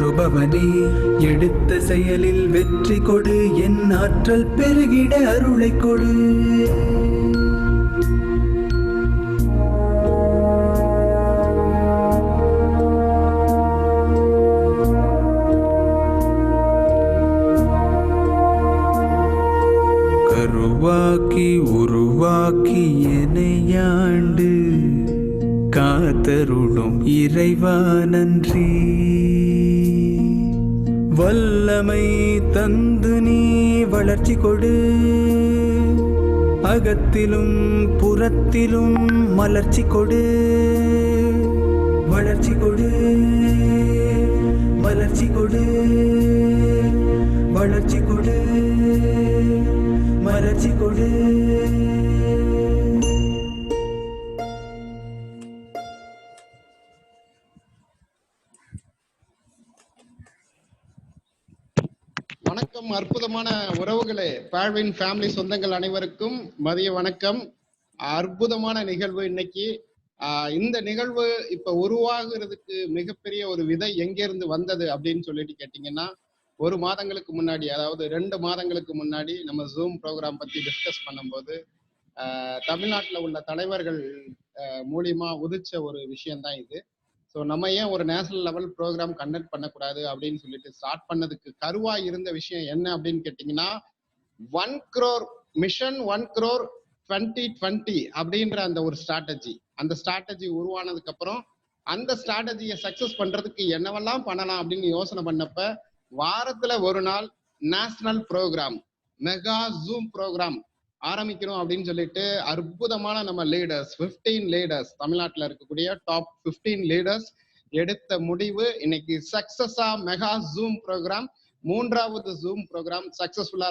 தருபவனே, எடுத்த செயலில் வெற்றி கொடு, என் ஆற்றல் பெருகிட அருளை கொடு. கருவாக்கி உருவாக்கி எனையாண்டு காத்தருளும் இறைவா நன்றி. வல்லமை தந்து நீ வளர்ச்சி கொடு, அகத்திலும் புறத்திலும் மலர்ச்சி கொடு. வளர்ச்சி கொடு, மலர்ச்சி கொடு, வளர்ச்சி கொடு, மலர்ச்சி கொடு. வணக்கம் அற்புதமான உறவுகளே, பால்வின் ஃபேமிலி சொந்தங்கள் அனைவருக்கும் மதிய வணக்கம். அற்புதமான நிகழ்வு இன்னைக்கு. இந்த நிகழ்வு இப்ப உருவாகிறதுக்கு மிகப்பெரிய ஒரு விதை எங்கிருந்து வந்தது அப்படின்னு சொல்லிட்டு கேட்டீங்கன்னா, 1 மாதங்களுக்கு முன்னாடி, அதாவது 2 மாதங்களுக்கு முன்னாடி நம்ம ஜூம் ப்ரோக்ராம் பத்தி டிஸ்கஸ் பண்ணும்போது தமிழ்நாட்டில் உள்ள தலைவர்கள் மூலியமா உதிச்ச ஒரு விஷயம்தான் இது. ஸோ நம்ம ஏன் ஒரு நேஷனல் லெவல் ப்ரோக்ராம் கண்டக்ட் பண்ணக்கூடாது அப்படின்னு சொல்லிட்டு ஸ்டார்ட் பண்ணதுக்கு கருவா இருந்த விஷயம் என்ன அப்படின்னு கேட்டிங்கன்னா, 1 crore மிஷன் 1 crore 2020 அப்படின்ற அந்த ஒரு ஸ்ட்ராட்டஜி. அந்த ஸ்ட்ராட்டஜி உருவானதுக்கு அப்புறம் அந்த ஸ்ட்ராட்டஜியை சக்சஸ் பண்றதுக்கு என்னவெல்லாம் பண்ணலாம் அப்படின்னு யோசனை பண்ணப்ப, வாரத்துல ஒரு நாள் national programme, mega Zoom programme ஆரம்பிக்கணும் அப்படின்னு சொல்லிட்டு அற்புதமான நம்ம லீடர்ஸ் 15 லீடர்ஸ், தமிழ்நாட்டில் இருக்கக்கூடிய டாப் 15 லீடர்ஸ் எடுத்த முடிவு. இன்னைக்கு சக்சஸா மெகா ஜூம் ப்ரோக்ராம், 3வது ஜூம் ப்ரோக்ராம் சக்சஸ்ஃபுல்லா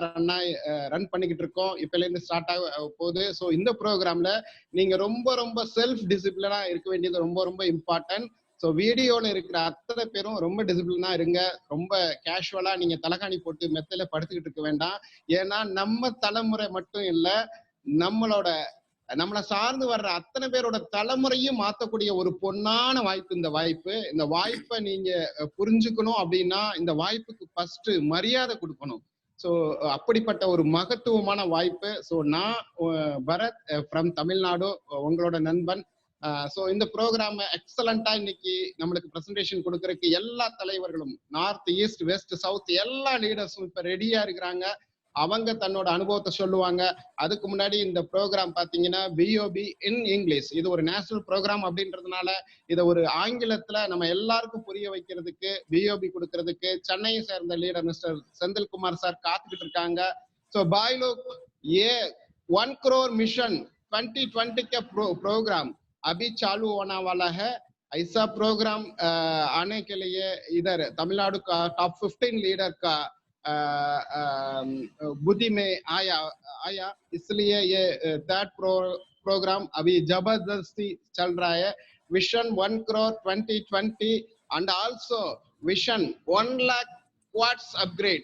ரன் பண்ணிக்கிட்டு இருக்கோம். இப்பல இருந்து ஸ்டார்ட் ஆக போகுது. ஸோ இந்த ப்ரோக்ராம்ல நீங்க ரொம்ப ரொம்ப செல்ஃப் டிசிப்ளினா இருக்க வேண்டியது ரொம்ப ரொம்ப இம்பார்ட்டன்ட். ஸோ வீடியோல இருக்கிற அத்தனை பேரும் ரொம்ப டிசிப்ளினா இருங்க. ரொம்ப கேஷுவலா நீங்க தலகாணி போட்டு மெத்தையில படுத்துக்கிட்டு இருக்க வேண்டாம். ஏன்னா நம்ம தலைமுறை மட்டும் இல்ல, நம்மளை சார்ந்து வர்ற அத்தனை பேரோட தலைமுறையும் மாத்தக்கூடிய ஒரு பொன்னான வாய்ப்பு இந்த வாய்ப்பு. இந்த வாய்ப்பை நீங்க புரிஞ்சுக்கணும் அப்படின்னா இந்த வாய்ப்புக்கு ஃபர்ஸ்ட் மரியாதை கொடுக்கணும். ஸோ அப்படிப்பட்ட ஒரு மகத்துவமான வாய்ப்பு. ஸோ நான் பரத் ஃப்ரம் தமிழ்நாடு, உங்களோட நண்பன். ஸோ இந்த ப்ரோக்ராம் எக்ஸலண்டா இன்னைக்கு நம்மளுக்கு ப்ரெசன்டேஷன் கொடுக்கறதுக்கு எல்லா தலைவர்களும், நார்த் ஈஸ்ட் வெஸ்ட் சவுத் எல்லா லீடர்ஸும் இப்ப ரெடியா இருக்கிறாங்க. அவங்க தன்னோட அனுபவத்தை சொல்லுவாங்க. அதுக்கு முன்னாடி இந்த ப்ரோக்ராம் பாத்தீங்கன்னா பிஓபி இன் இங்கிலீஷ், இது ஒரு நேஷனல் ப்ரோக்ராம் அப்படின்றதுனால இதை ஒரு ஆங்கிலத்துல நம்ம எல்லாருக்கும் புரிய வைக்கிறதுக்கு, பிஓபி கொடுக்கறதுக்கு சென்னையை சேர்ந்த லீடர் மிஸ்டர் செந்தில்குமார் சார் காத்துக்கிட்டு இருக்காங்க. ஸோ பாய் லோக் ये 1 crore मिशन 2020 का प्रोग्राम अभी चालू होने वाला है। ऐसा प्रोग्राम आने के लिए इधर तमिलनाडु का टॉप 15 लीडर का बुद्धि में आया, इसलिए ये 3rd प्रोग्राम अभी जबरदस्ती चल रहा है। Vision 1 crore 2020 and also vision 1 lakh quarters upgrade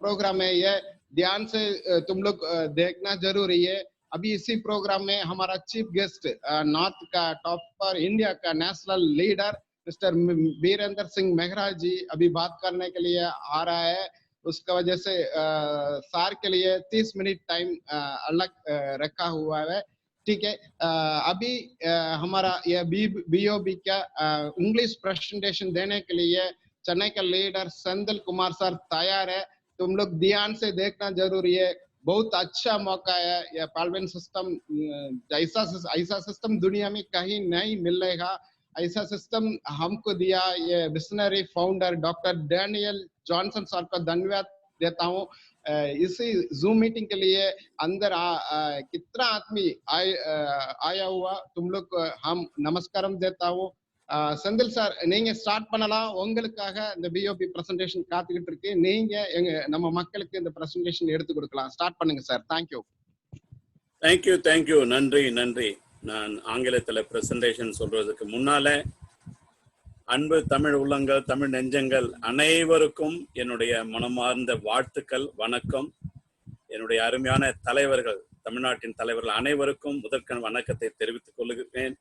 programme है। ये ध्यान से तुम लोग देखना जरूरी है। अभी इसी प्रोग्राम में हमारा चीफ गेस्ट नॉर्थ का टॉपर इंडिया का national leader mister Virendra Singh Mehra ji अभी बात करने के लिए आ रहा है। उसका वजह से सार के लिए 30 मिनट टाइम अलग रखा हुआ है। ठीक है, अभी हमारा ये बीओबी का इंग्लिश प्रेजेंटेशन देने के लिए चेन्नई का लीडर सेंथिल कुमार सर तैयार है। तुम लोग ध्यान से देखना जरूरी है। बहुत अच्छा मौका है। यह पालवेन सिस्टम ऐसा सिस्टम दुनिया में कहीं नहीं मिलेगा। ऐसा सिस्टम हमको दिया ये visionary founder doctor Daniel Johnson sir को धन्यवाद देता हूँ। इसी जूम मीटिंग के लिए अंदर कितना आदमी आया हुआ, तुम लोग हम नमस्कारम देता हूँ। செந்தில் சார், நீங்க ஸ்டார்ட் பண்ணலாம். உங்களுக்காக இந்த பிஓபி பிரசன்டேஷன் காத்துக்கிட்டு இருக்கு. நீங்க நம்ம மக்களுக்கு இந்த பிரசன்டேஷன் எடுத்து கொடுக்கலாம். ஸ்டார்ட் பண்ணுங்க சார். தேங்க்யூ. தேங்க்யூ. நன்றி. நான் ஆங்கிலத்தில் பிரசன்டேஷன் சொல்றதுக்கு முன்னால அன்பு தமிழ் உள்ளங்கள், தமிழ் நெஞ்சங்கள் அனைவருக்கும் என்னுடைய மனமார்ந்த வாழ்த்துக்கள், வணக்கம். என்னுடைய அருமையான தலைவர்கள், தமிழ்நாட்டின் தலைவர்கள் அனைவருக்கும் முதற்கண் வணக்கத்தை தெரிவித்துக் கொள்கிறேன்.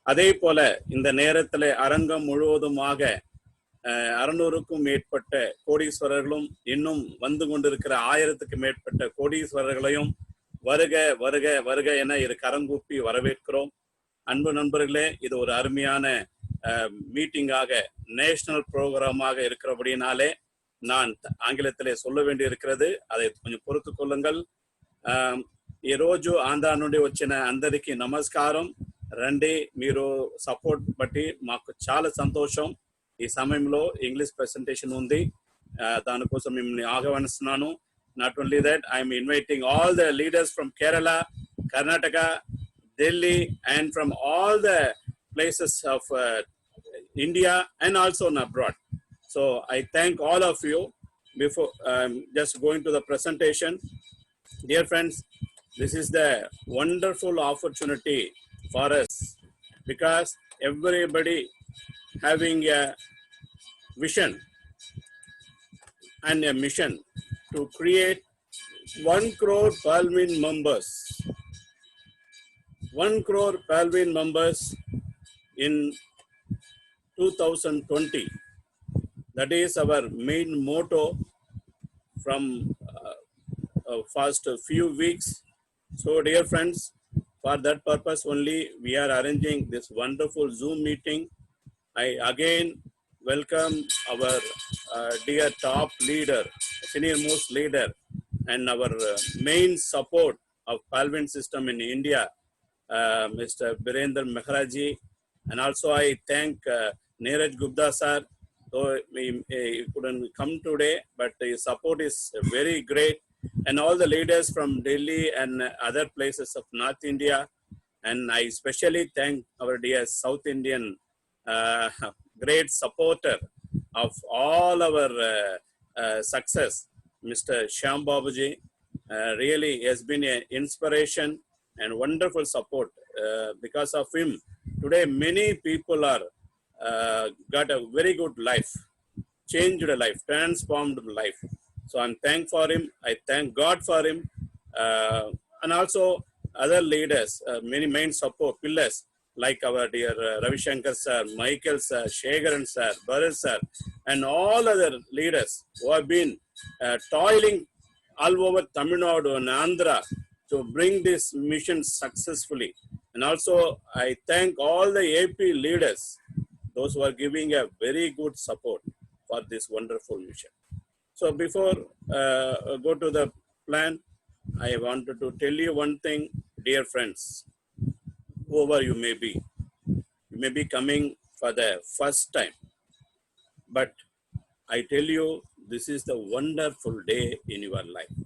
அதே போல இந்த நேரத்தில் அரங்கம் முழுவதுமாக 600க்கும் மேற்பட்ட கோடீஸ்வரர்களும் இன்னும் வந்து கொண்டிருக்கிற 1000க்கு மேற்பட்ட கோடீஸ்வரர்களையும் வருக வருக வருக என இரு கரங்கூப்பி வரவேற்கிறோம். அன்பு நண்பர்களே, இது ஒரு அருமையான மீட்டிங்காக, நேஷனல் ப்ரோக்ராமாக இருக்கிறபடினாலே நான் ఆంగ్లத்திலே சொல்ல వేండి இருக்கிறது. அதை కొంచెం పొరుతు కొల్లుంగల్. ఈ రోజు ఆంధ్ర నుండి వచ్చిన అందరికీ నమస్కారం. రండి, మీరు సపోర్ట్ బట్టి మాకు చాలా సంతోషం. ఈ సమయంలో ఇంగ్లీష్ ప్రెసెంటేషన్ ఉంది, దానికోసం మిమ్మల్ని ఆహ్వానిస్తున్నాను. Not only that, I am inviting all the leaders from Kerala, Karnataka, Delhi, and from all the places of India and also abroad. So I thank all of you. Before just going to the presentation, dear friends, this is the wonderful opportunity for us, because everybody having a vision and a mission to create 1 crore Palwin members. 1 crore Palwin members in 2020. That is our main motto from first few weeks. So dear friends, for that purpose only we are arranging this wonderful Zoom meeting. I again welcome our dear top leader, senior most leader, and our main support of Palwin system in India, Mr. Birendra Mehraji. And also I thank Neeraj Gupta sir. So he couldn't come today, but his support is very great. And all the leaders from Delhi and other places of North India. And I especially thank our dear South Indian great supporter of all our success, Mr. Shyam Babuji. Really has been an inspiration and wonderful support. Because of him, today many people are got a very good life, changed life, transformed life. So I'm thankful for him. I thank God for him, and also other leaders, many main support pillars like our dear Ravi Shankar sir, Michael sir, Shegaran sir, Bharat sir, and all other leaders who have been toiling all over Tamil Nadu and Andhra to bring this mission successfully. And also I thank all the AP leaders, those who are giving a very good support for this wonderful mission. So before go to the plan, I wanted to tell you one thing, dear friends. Whoever you may be coming for the first time, but I tell you, this is the wonderful day in your life.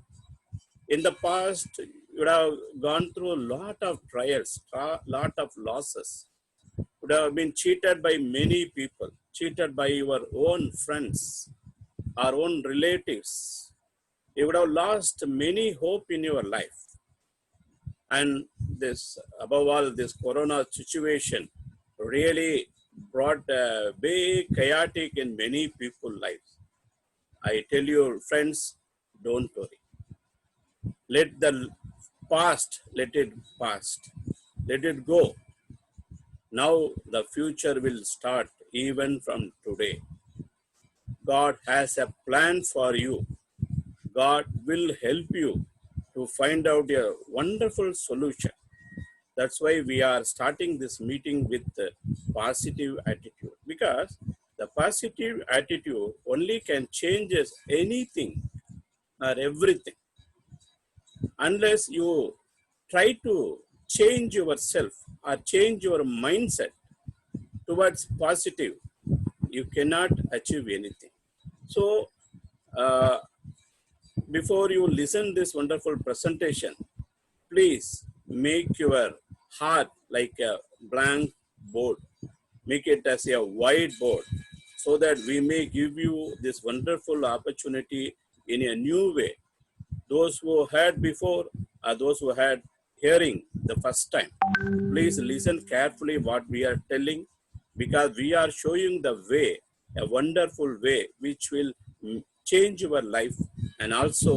In the past, you would have gone through a lot of trials, lot of losses. Would have been cheated by many people, cheated by your own friends, our own relatives. You would have lost many hope in your life. And this, above all, this corona situation really brought a big chaotic in many people's lives. I tell you, friends, don't worry. Let the past, let it past. Let it go. Now the future will start even from today. God has a plan for you. God will help you to find out a wonderful solution. That's why we are starting this meeting with a positive attitude, because the positive attitude only can change anything or everything. Unless you try to change yourself or change your mindset towards positive, you cannot achieve anything. So before you listen this wonderful presentation, please make your heart like a blank board. Make it as a white board, so that we may give you this wonderful opportunity in a new way. Those who heard before or those who had hearing the first time, please listen carefully what we are telling, because we are showing the way, a wonderful way which will change your life, and also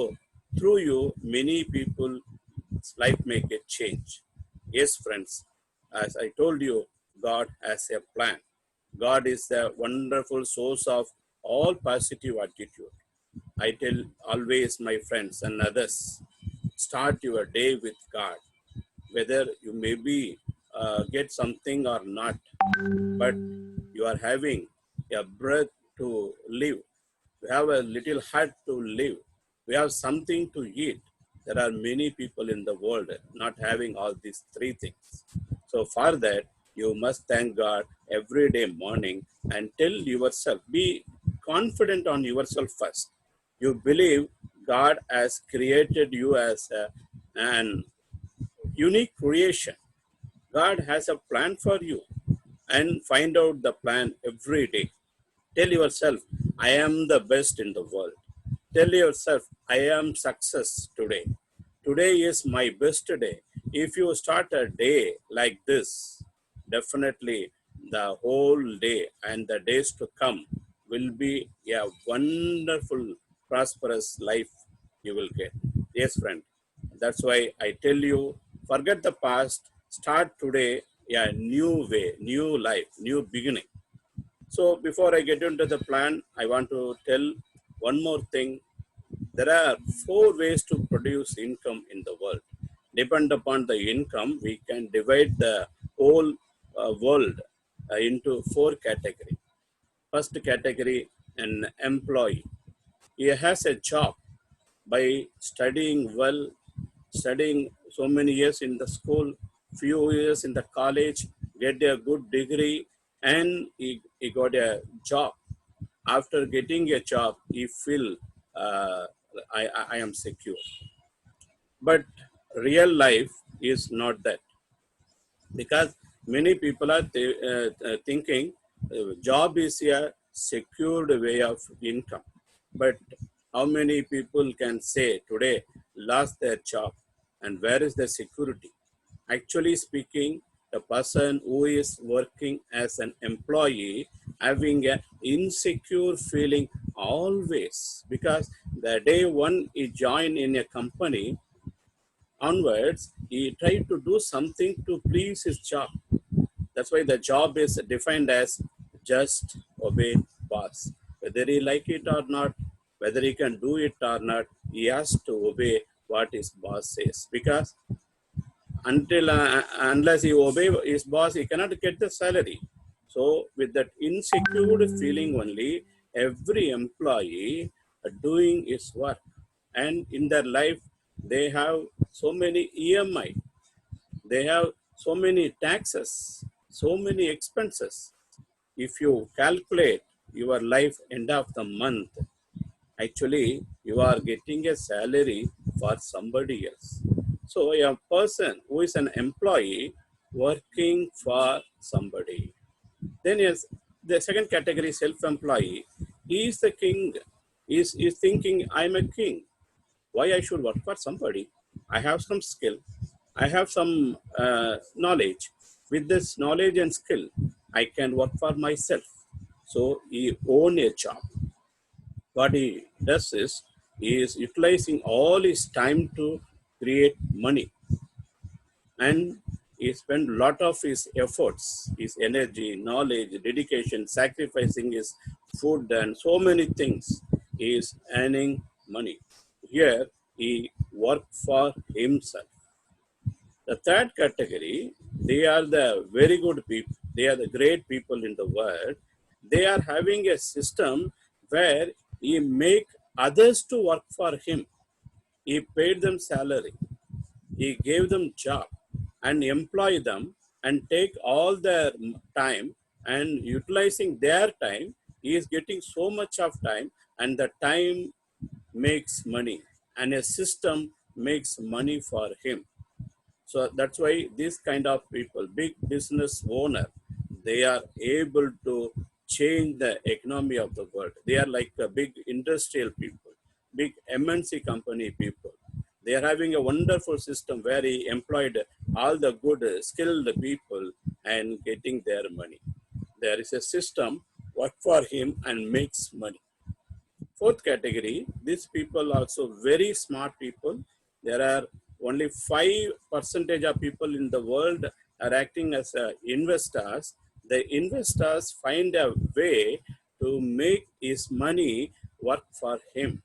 through you many people's life may get change. Yes, friends, as I told you, God has a plan. God is the wonderful source of all positive attitude. I tell always my friends and others, start your day with God. Whether you maybe get something or not, but you are having a breath to live. We have a little heart to live. We have something to eat. There are many people in the world not having all these three things. So for that, you must thank God every day morning and tell yourself, be confident on yourself first. You believe God has created you as an unique creation. God has a plan for you, and find out the plan every day. Tell yourself, I am the best in the world. Tell yourself, I am success today. Today is my best day. If you start a day like this, definitely the whole day and the days to come will be a wonderful, prosperous life you will get. Yes, friend. That's why I tell you, forget the past, start today a new way, new life, new beginning. So before I get into the plan, I want to tell one more thing. There are 4 ways to produce income in the world. Depend upon the income, we can divide the whole world into 4 categories. First category, an employee. He has a job by studying well, studying so many years in the school, few years in the college, get a good degree, and he got a job. After getting a job, he feel I am secure. But real life is not that, because many people are thinking job is a secured way of income. But how many people can say today lost their job, and where is the security? Actually speaking, the person who is working as an employee having an insecure feeling always, because the day one he join in a company onwards, he tried to do something to please his job. That's why the job is defined as just obey boss. Whether he like it or not, whether he can do it or not, he has to obey what his boss says. Because unless he obey his boss, he cannot get the salary. So with that insecure feeling only, every employee doing his work, and in their life they have so many EMI, they have so many taxes, so many expenses. If you calculate your life end of the month, actually you are getting a salary for somebody else. So a person who is an employee working for somebody. Then yes, the second category, self-employee. He is the king. Is thinking, I'm a king. Why I should work for somebody? I have some skill. I have some knowledge. With this knowledge and skill, I can work for myself. So he own a job. What he does is, he is utilizing all his time to create money, and he spend lot of his efforts, his energy, knowledge, dedication, sacrificing his food and so many things. He is earning money. Here he work for himself. The third category, they are the very good people. They are the great people in the world. They are having a system where he make others to work for him. He paid them salary. He gave them job and employ them and take all their time, and utilizing their time, he is getting so much of time, and the time makes money, and a system makes money for him. So that's why this kind of people, big business owner, they are able to change the economy of the world. They are like a big industrial people, big MNC company people. They are having a wonderful system where he employed all the good skilled people and getting their money. There is a system work for him and makes money. Fourth category, these people also very smart people. There are only 5% of people in the world are acting as investors. the investors find a way to make his money work for him.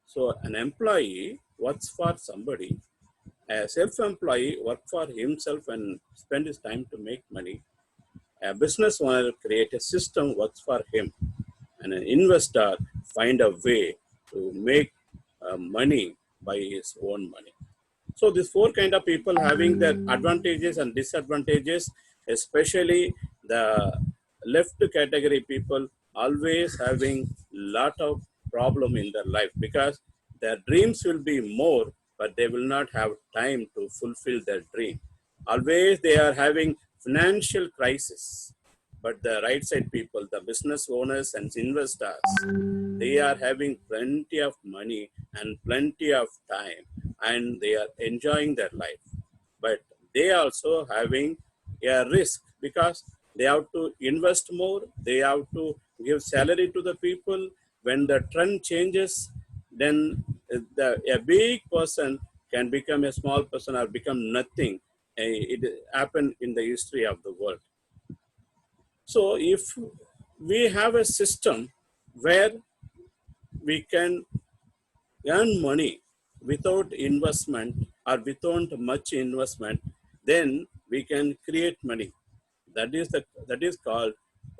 So an employee works for somebody, a self-employee works for himself and spend his time to make money. A business owner create a system works for him, and an investor find a way to make money by his own money. So these four kind of people having their advantages and disadvantages, especially the left category people always having lot of problem in their life because their dreams will be more, but they will not have time to fulfill their dream. Always they are having financial crisis. But the right side people, the business owners and investors, they are having plenty of money and plenty of time and they are enjoying their life. But they also having a risk because they have to invest more, they have to give salary to the people. When the trend changes, then a big person can become a small person or become nothing. It happened in the history of the world. So if we have a system where we can earn money without investment or without much investment, then we can create money. That is called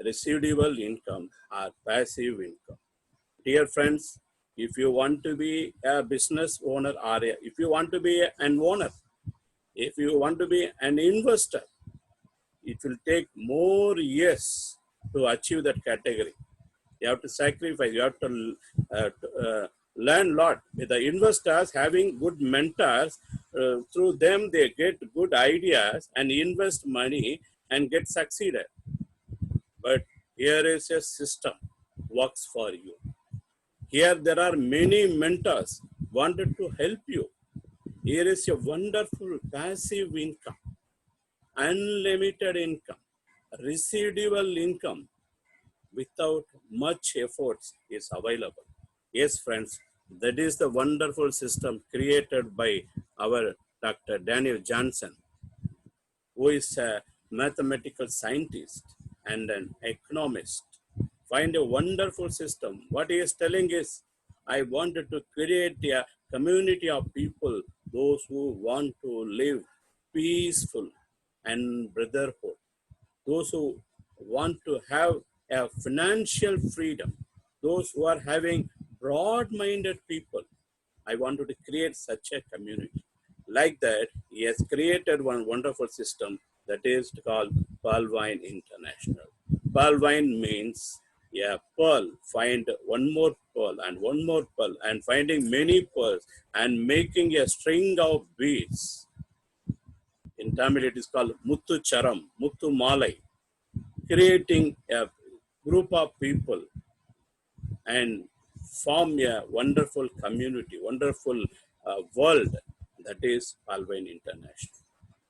residual income or passive income. Dear friends, if you want to be a business owner or if you want to be an owner, if you want to be an investor, it will take more years to achieve that category. You have to sacrifice, you have to learn a lot. With the investors having good mentors, through them they get good ideas and invest money and get succeeded. But here is a system works for you. Here there are many mentors wanted to help you. Here is a wonderful passive income, unlimited income, residual income without much efforts is available. Yes, friends, that is the wonderful system created by our Dr. Daniel Johnson, who is a mathematical scientist and an economist. Find a wonderful system. What he is telling is, I wanted to create a community of people, those who want to live peaceful and brotherhood, those who want to have a financial freedom, those who are having broad-minded people. I wanted to create such a community. Like that, he has created one wonderful system that is called Pearlvine International. Pearlvine means a pearl, find one more pearl and one more pearl and finding many pearls and making a string of beads. In Tamil, it is called Muthu Charam, Muthu Malai, creating a group of people and form a wonderful community, wonderful world that is Pearlvine International.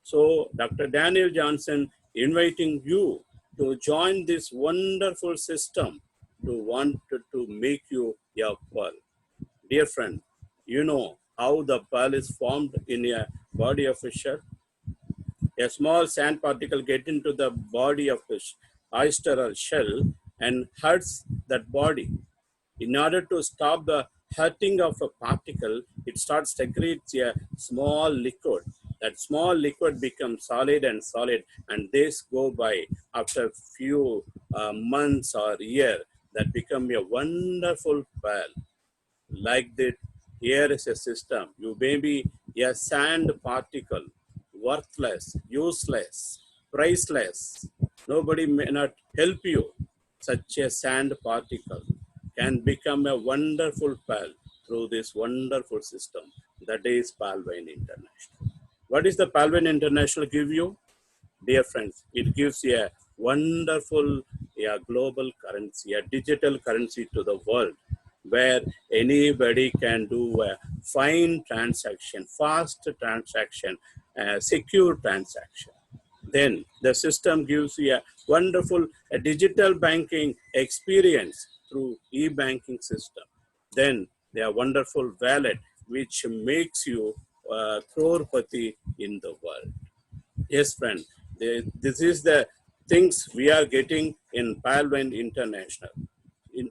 So Dr. Daniel Johnson inviting you to join this wonderful system to want to make you a pearl. Dear friend, you know how the pearl is formed in a body of a shell? A small sand particle get into the body of the oyster or shell and hurts that body. In order to stop the hurting of a particle, it starts secretes a small liquid. That small liquid becomes solid, and this go by after few months or year that become a wonderful pearl. Like that, here is a system. You may be a sand particle, worthless, useless, priceless. Nobody may not help you. Such a sand particle can become a wonderful pearl through this wonderful system that is Pearlvine International. What is the Pearlvine International give you? Dear friends, it gives you a wonderful global currency, a digital currency to the world where anybody can do a fine transaction, fast transaction, secure transaction. Then the system gives you a wonderful digital banking experience through e-banking system. Then their wonderful wallet, which makes you crorepati in the world. Yes, friend, this is the things we are getting in Palvine International.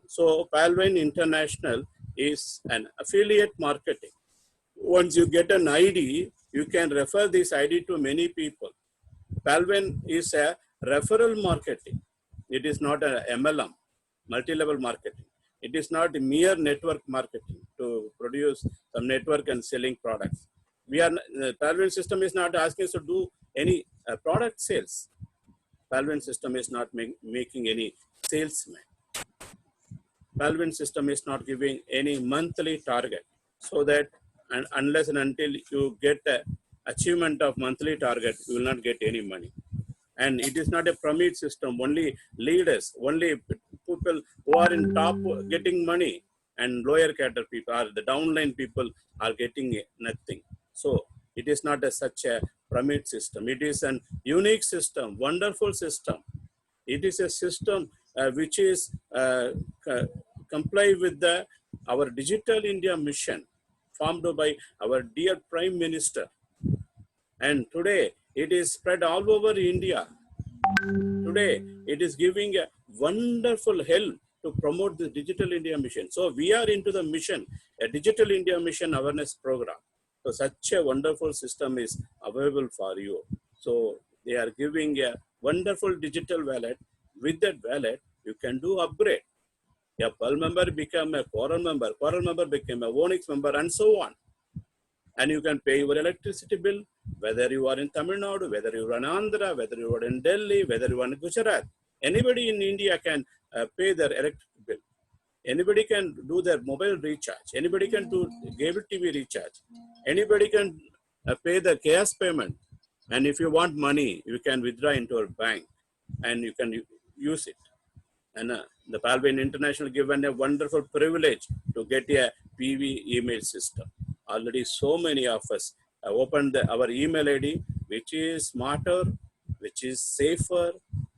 So Palvine International is an affiliate marketing. Once you get an ID, you can refer this ID to many people. Palvine is a referral marketing. It is not a MLM, multi-level marketing. It is not mere network marketing to produce some network and selling products. The Palvine system is not asking us to do any product sales. Palvine system is not making any salesman. Palvine system is not giving any monthly target, so that unless and until you get a achievement of monthly target, you will not get any money. And it is not a pyramid system. Only leaders, only people who are in top getting money, and lower cater people, or the downline people, are getting nothing. So it is not such a pyramid system. It is an unique system, wonderful system. It is a system which is comply with our Digital India mission formed by our dear Prime Minister. And today it is spread all over India. Today it is giving a wonderful help to promote the Digital India mission. So we are into the mission, a Digital India mission awareness program. So such a wonderful system is available for you. So they are giving a wonderful digital wallet. With that wallet, you can do upgrade. A Pearl member become a Coral member became a Onyx member, and so on. And you can pay your electricity bill, whether you are in Tamil Nadu, whether you are in Andhra, whether you are in Delhi, whether you are in Gujarat. Anybody in India can pay their electric bill. Anybody can do their mobile recharge. Anybody can do cable TV recharge. Anybody can pay the gas payment. And if you want money, you can withdraw into a bank and you can use it. And the Palvine International given a wonderful privilege to get a PV email system. Already so many of us opened our email ID, which is smarter, which is safer,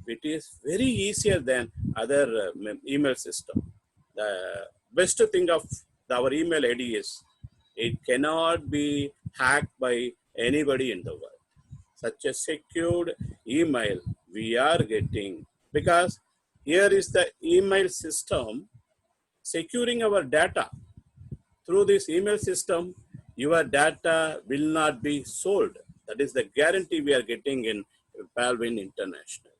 which is very easier than other email system. The best thing of our email ID is it cannot be hacked by anybody in the world. Such a secured email we are getting, because here is the email system securing our data. Through this email system, your data will not be sold. That is the guarantee we are getting in Palvine International.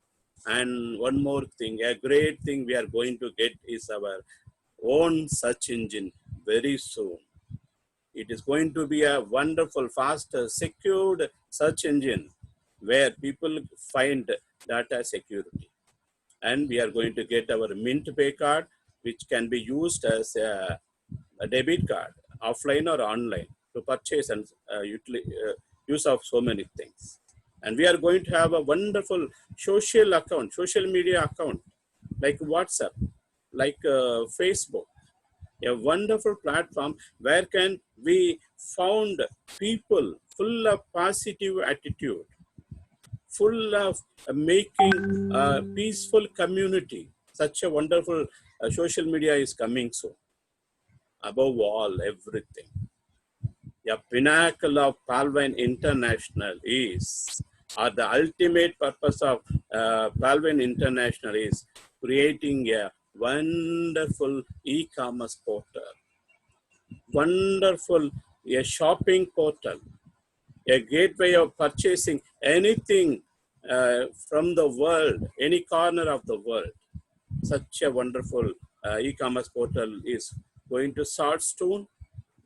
And one more thing, a great thing we are going to get is our own search engine very soon. It is going to be a wonderful, fast, secured search engine where people find data security. And we are going to get our MintPay card, which can be used as a debit card, offline or online, to purchase and use of so many things. And we are going to have a wonderful social account, social media account, like WhatsApp, like Facebook, a wonderful platform where can we found people full of positive attitude, full of making a peaceful community. Such a wonderful social media is coming soon. Above all, everything. The pinnacle of Palvine International is, or the ultimate purpose of Palvine International is creating a wonderful e-commerce portal, wonderful a shopping portal, a gateway of purchasing anything from the world, any corner of the world. Such a wonderful e-commerce portal is going to start soon.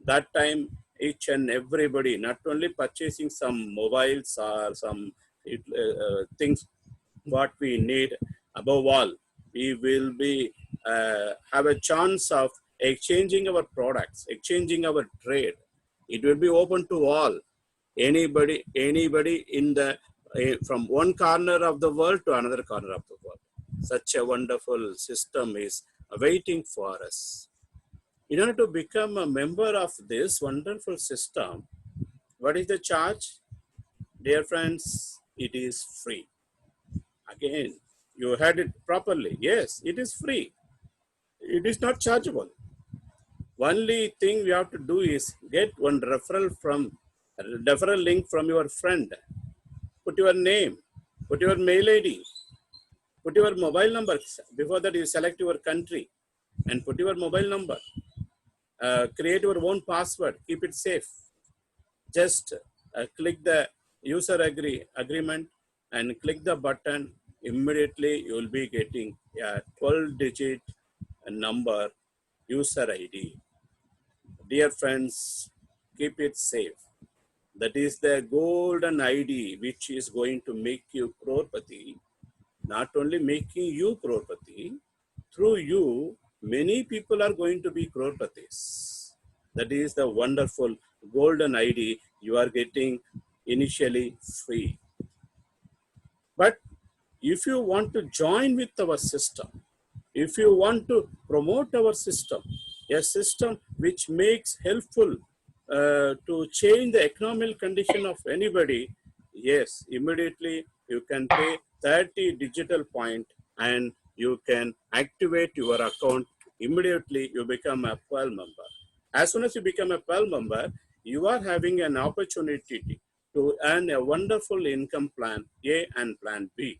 That time, each and everybody, not only purchasing some mobiles or some things what we need, above all, we will be have a chance of exchanging our products, exchanging our trade. It will be open to all. Anybody in the from one corner of the world to another corner of the world. Such a wonderful system is waiting for us. In order to become a member of this wonderful system, what is the charge? Dear friends, it is free. Again, you heard it properly. Yes, it is free. It is not chargeable. Only thing we have to do is get one referral link from your friend. Put your name, put your mail ID, Put your mobile number. Before that, you select your country and put your mobile number. Create your own password. Keep it safe. Just click the user agreement and click the button. Immediately, you will be getting a 12-digit number user ID. Dear friends, keep it safe. That is the golden ID which is going to make you crorepati. Not only making you crorepati, through you, many people are going to be crorepatis. That is the wonderful golden ID you are getting initially free. But if you want to join with our system, if you want to promote our system, a system which makes helpful to change the economic condition of anybody, yes, immediately you can pay 30 digital point and you can activate your account. Immediately you become a PEARL member. As soon as you become a PEARL member, you are having an opportunity to earn a wonderful income plan A and plan B.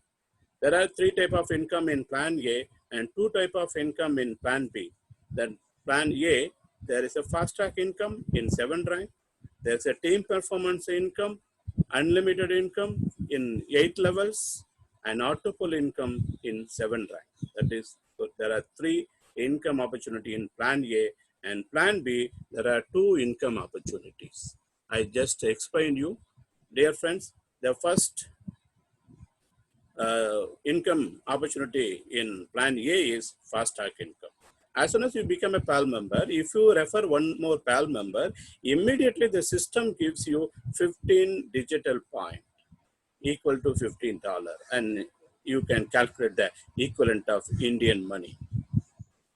There are 3 types of income in plan A and 2 types of income in plan B. Then plan A, there is a fast track income in 7th rank. There's a team performance income, unlimited income in 8 levels, and auto pull income in 7th rank. That is, so there are 3 income opportunity in plan A, and plan B, there are 2 income opportunities. I just explained you. Dear friends, the first income opportunity in plan A is fast track income. As soon as you become a PAL member, if you refer one more PAL member, immediately the system gives you 15 digital point equal to $15, and you can calculate the equivalent of Indian money.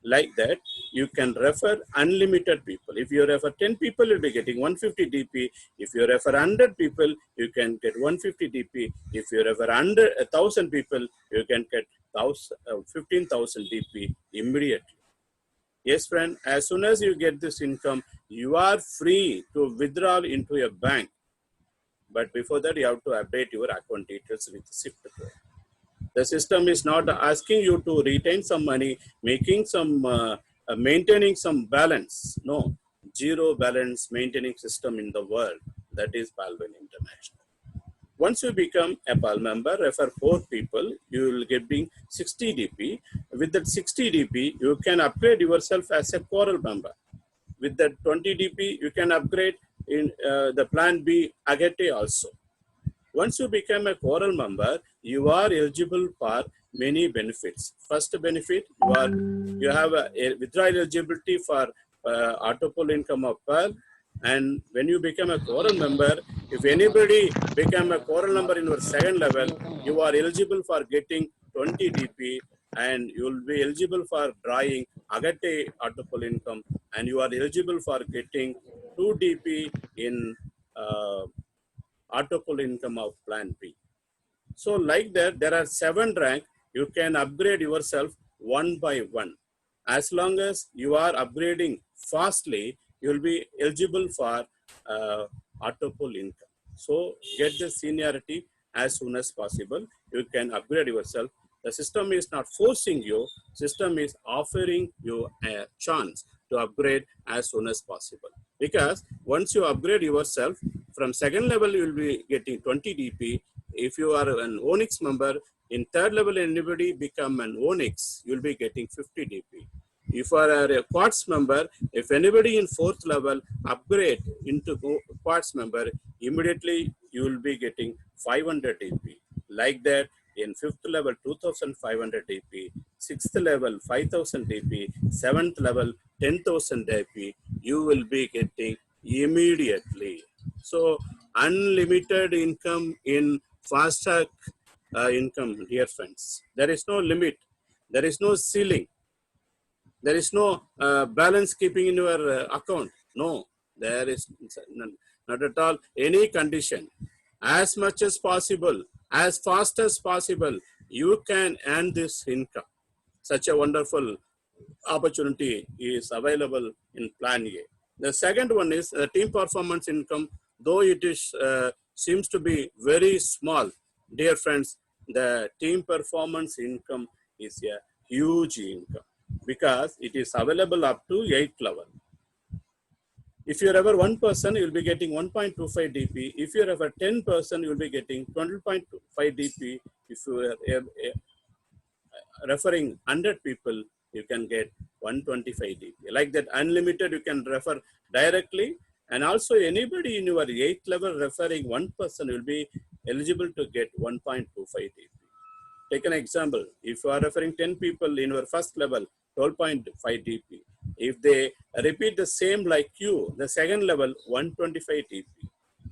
Like that, you can refer unlimited people. If you refer 10 people, you'll be getting 150 DP. If you refer 100 people, you can get 150 DP. If you refer under 1,000 people, you can get 15,000 DP immediately. Yes, friend, as soon as you get this income, you are free to withdraw into your bank. But before that, you have to update your account details with SWIFT code. The system is not asking you to retain some money, making some, maintaining some balance. No, zero balance maintaining system in the world. That is Palwin International. Once you become a PAL member, refer 4 people, you will get being 60 DP. With that 60 DP, you can upgrade yourself as a Coral member. With that 20 DP, you can upgrade in the plan B Agate also. Once you become a Coral member, you are eligible for many benefits. First benefit, you have a withdrawal eligibility for auto pull income of PAL. And when you become a Coral member, if anybody become a Coral member in your 2nd level, you are eligible for getting 20 DP, and you will be eligible for drawing Agate auto pull income, and you are eligible for getting 2 DP in auto pull income of plan B. So like that, there are 7 rank, you can upgrade yourself one by one. As long as you are upgrading fastly, you will be eligible for auto pull income. So get the seniority as soon as possible. You can upgrade yourself. The system is not forcing you, system is offering you a chance to upgrade as soon as possible. Because once you upgrade yourself, from 2nd level, you will be getting 20 DP. If you are an Onyx member, in 3rd level, anybody become an Onyx, you will be getting 50 DP. If you are a Quartz member, if anybody in 4th level upgrade into Quartz member, immediately you will be getting 500 DP. Like that, in 5th level, 2,500 DP, 6th level, 5,000 DP, 7th level, 10,000 DP, you will be getting immediately. So, unlimited income in fast track income, dear friends. There is no limit. There is no ceiling. There is no balance keeping in your account. No, there is not at all any condition. As much as possible, as fast as possible, you can earn this income. Such a wonderful opportunity is available in plan A. The second one is team performance income. Though it is seems to be very small, dear friends, the team performance income is a huge income because it is available up to 8 level. If you're ever one person, you'll be getting 1.25 DP. If you're ever 10 person, you'll be getting 20.5 DP. If you are referring 100 people, you can get 125 DP. Like that, unlimited, you can refer directly. And also anybody in your 8th level referring one person will be eligible to get 1.25 DP. Take an example. If you are referring 10 people in your first level, 12.5 DP. If they repeat the same like you, the second level, 125 DP.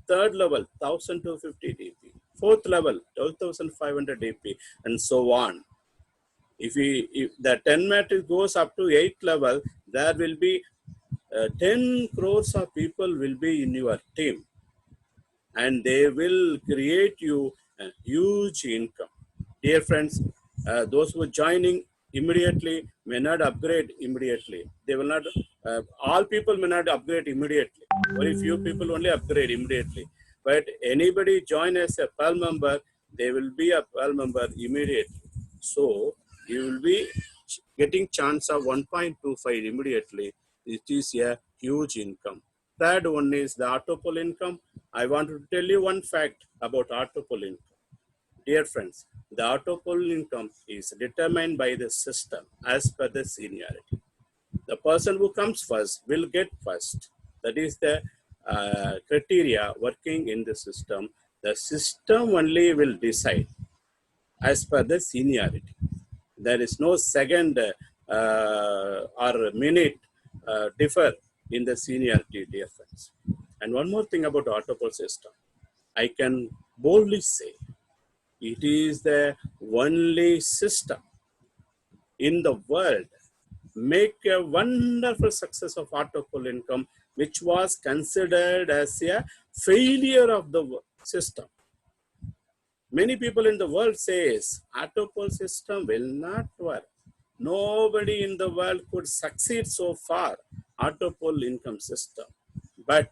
Third level, 1250 DP. Fourth level, 12,500 DP, and so on. If the 10 matrix goes up to 8th level, there will be 10 crores of people will be in your team, and they will create you a huge income. Dear friends, those who are joining immediately may not upgrade immediately. They will not, all people may not upgrade immediately. Very few people only upgrade immediately. But anybody join as a PAL member, they will be a PAL member immediately. So you will be getting chance of 1.25 immediately. It is a huge income. Third one is the auto-poll income. I want to tell you one fact about auto-poll income. Dear friends, the auto-poll income is determined by the system as per the seniority. The person who comes first will get first. That is the criteria working in the system. The system only will decide as per the seniority. There is no second or minute differ in the seniority, dear friends. And one more thing about auto-poll system. I can boldly say it is the only system in the world make a wonderful success of auto-poll income, which was considered as a failure of the system. Many people in the world says auto-poll system will not work. Nobody in the world could succeed so far auto-poll income system. But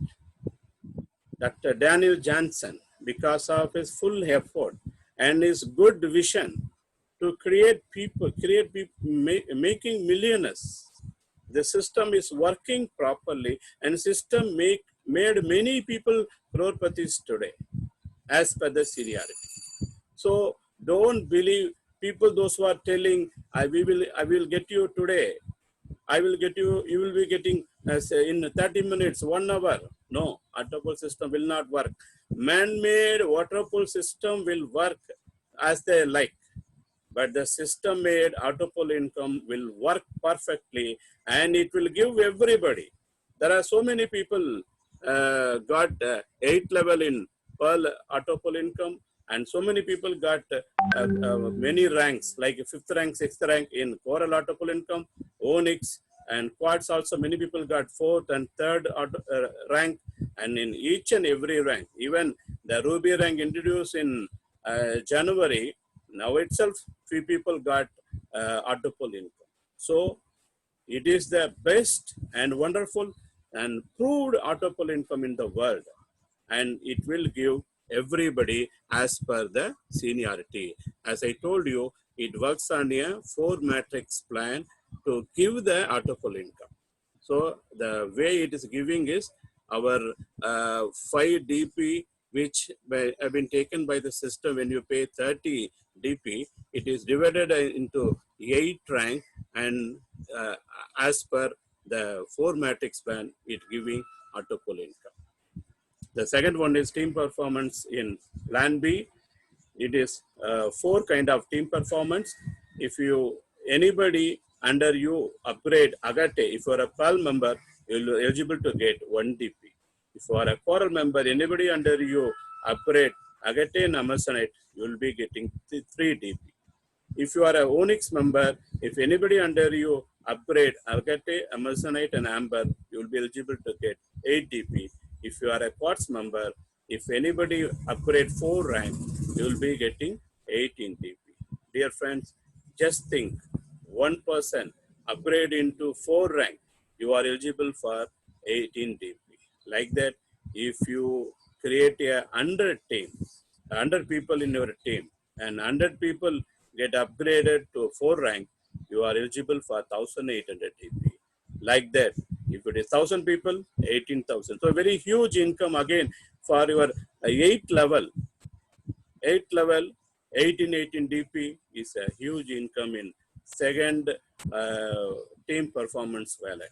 Dr. Daniel Jansen, because of his full effort and his good vision to create people, making millionaires, the system is working properly, and system made many people crorepati's today as per the seniority. So don't believe people, those who are telling, I will get you today, I will get you, you will be getting in 30 minutes, 1 hour. No, auto-poll system will not work. Man-made water-poll system will work as they like. But the system-made auto-poll income will work perfectly, and it will give everybody. There are so many people got 8th level in Pearl auto-poll income, and so many people got many ranks, like 5th rank, 6th rank in Coral auto-poll income, Onyx, and Quartz also. Many people got 4th and 3rd rank, and in each and every rank, even the Ruby rank introduced in January, now itself few people got auto-poll income. So it is the best and wonderful and proved auto-poll income in the world, and it will give everybody as per the seniority. As I told you, it works on a 4 matrix plan to give the auto-poll income. So the way it is giving is our 5 DP, which have been taken by the system. When you pay 30 DP, it is divided into 8 rank, and as per the 4 matrix plan, it giving auto-poll income. The second one is team performance in plan B. It is 4 kind of team performance. If you, anybody under you upgrade Agate, if you are a PAL member, you are eligible to get 1 DP. If you are a Coral member, anybody under you upgrade Agate and Amazonite, you will be getting 3 DP. If you are a Onyx member, if anybody under you upgrade Agate, Amazonite, and Amber, you will be eligible to get 8 DP. If you are a Quartz member, if anybody upgrade 4 rank, you will be getting 18 DP. Dear friends, just think, one person upgrade into 4 rank, you are eligible for 18 DP. Like that, if you create a 100 team, 100 people in your team, and 100 people get upgraded to 4 rank, you are eligible for 1800 DP. Like that, if it is 1000 people, 18,000. So very huge income again for your 8th level. 8th level, 1818 DP is a huge income in second team performance wallet.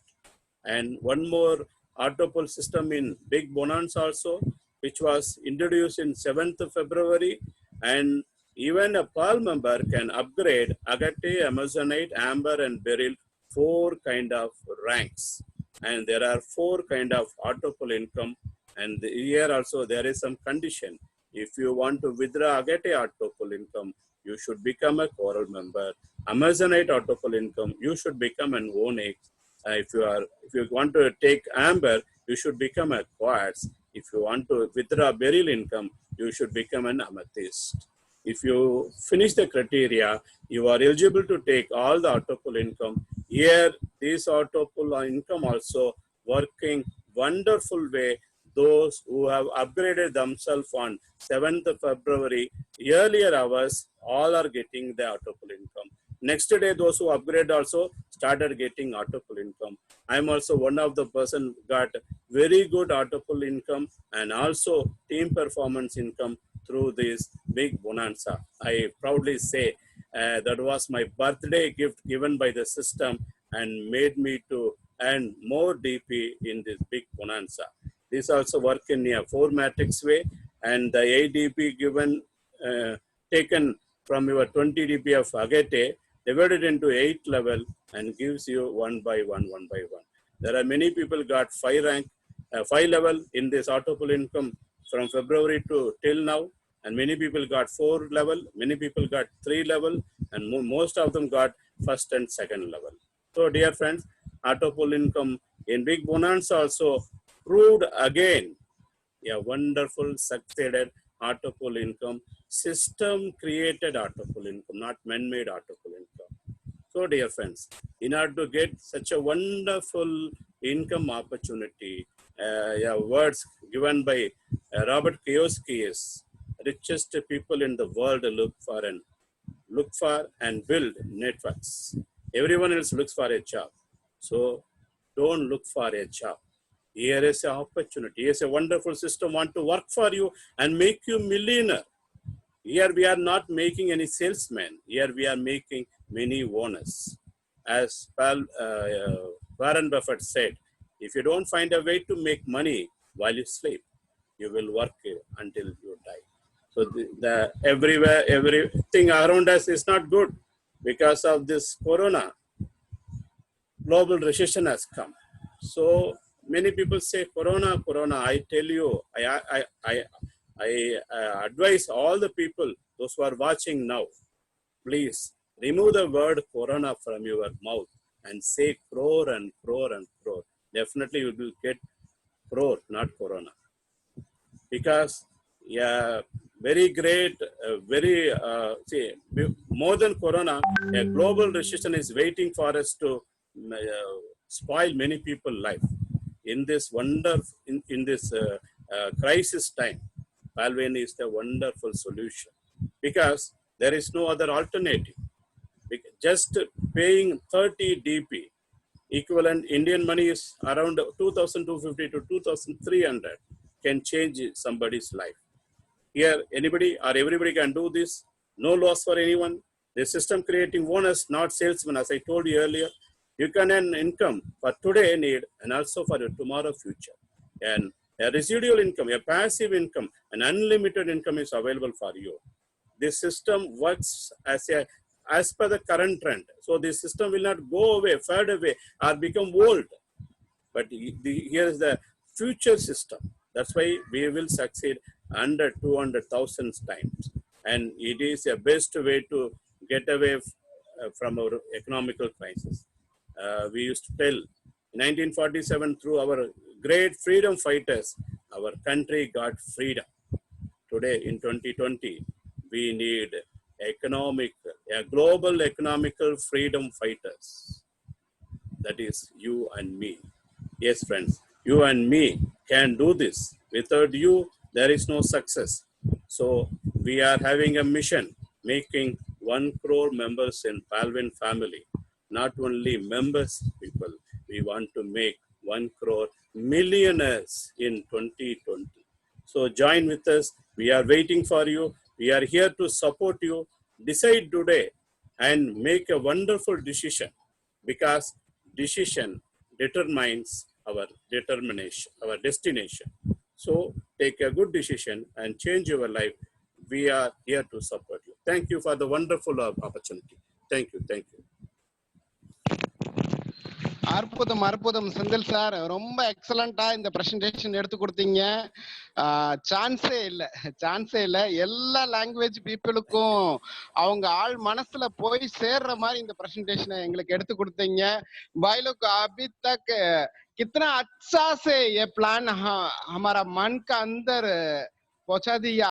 And one more autopoll system in Big Bonanza also, which was introduced in 7th February. And even a PAL member can upgrade Agate, Amazonite, Amber, and Beryl, 4 kind of ranks. And there are 4 kind of autopoll income. And here also there is some condition. If you want to withdraw Agate autopoll income, you should become a Coral member. Amazonite autopoll income, you should become an Onyx. If you want to take Amber, you should become a Quartz. If you want to withdraw Beryl income, you should become an Amethyst. If you finish the criteria, you are eligible to take all the autopoll income. Here, this autopoll income also working wonderful way. Those who have upgraded themselves on 7th February, earlier hours, all are getting the autopoll income. Next day, those who upgrade also started getting autopoll income. I'm also one of the person got very good autopoll income and also team performance income through this Big Bonanza. I proudly say that was my birthday gift given by the system and made me to earn more DP in this Big Bonanza. This also work in a 4 matrix way, and the ADP given taken from your 20 DP of Agate, divided into 8 level and gives you 1 by 1, 1 by 1. There are many people got 5 rank, 5 level in this autopoll income from February to till now, and many people got 4 level, many people got 3 level, and most of them got 1st and 2nd level. So dear friends, autopoll income in Big Bonanza also proved again a wonderful succeeded autopoll income, system created autopoll income, not man-made autopoll income. So dear friends, in order to get such a wonderful income opportunity, words given by Robert Kiyosaki is, richest people in the world look for and build networks. Everyone else looks for a job. So don't look for a job. Here is an opportunity. Here is a wonderful system want to work for you and make you millionaire. Here we are not making any salesman. Here we are making many owners. As Warren Buffett said, if you don't find a way to make money while you sleep, you will work until you die. So everywhere, everything around us is not good because of this corona. Global recession has come. So many people say corona. I tell you, I advise all the people, those who are watching now, please remove the word corona from your mouth and say crore and crore and crore. Definitely you will get crore, not corona. Because very great, more than corona, a global recession is waiting for us to spoil many people's life. In this crisis time, Palvin is the wonderful solution because there is no other alternative. Just paying 30 DP, equivalent Indian money is around 2,250 to 2,300, can change somebody's life. Here, anybody or everybody can do this. No loss for anyone. The system creating owners, not salesmen, as I told you earlier. You can earn income for today need and also for your tomorrow future. And a residual income, a passive income, an unlimited income is available for you. This system works as per the current trend. So this system will not go away, fade away, or become old. But here is the future system. That's why we will succeed under 200,000 times. And it is the best way to get away from our economical crisis. We used to tell in 1947 through our great freedom fighters, our country got freedom. Today in 2020, we need global economical freedom fighters. That is you and me. Yes, friends, you and me can do this. Without you, there is no success. So we are having a mission making 1 crore members in Palvin family. Not only members people, we want to make 1 crore millionaires in 2020. So join with us. We are waiting for you. We are here to support you. Decide today and make a wonderful decision, because decision determines our determination, our destination. So take a good decision and change your life. We are here to support you. Thank you for the wonderful opportunity. Thank you. Thank you. அற்புதம் அற்புதம் Senthil sir, ரொம்ப எக்ஸலண்டா இந்த presentation எடுத்து கொடுத்தீங்க. சான்ஸே இல்ல. எல்லா language பீப்புளுக்கும் அவங்க ஆள் மனசுல போய் சேர்ற மாதிரி இந்த பிரசன்டேஷனை எங்களுக்கு எடுத்து கொடுத்தீங்க. भाई लोग अभी तक कितना अच्छा से ये प्लान हमारा मन का अंदर पहुंचा दिया।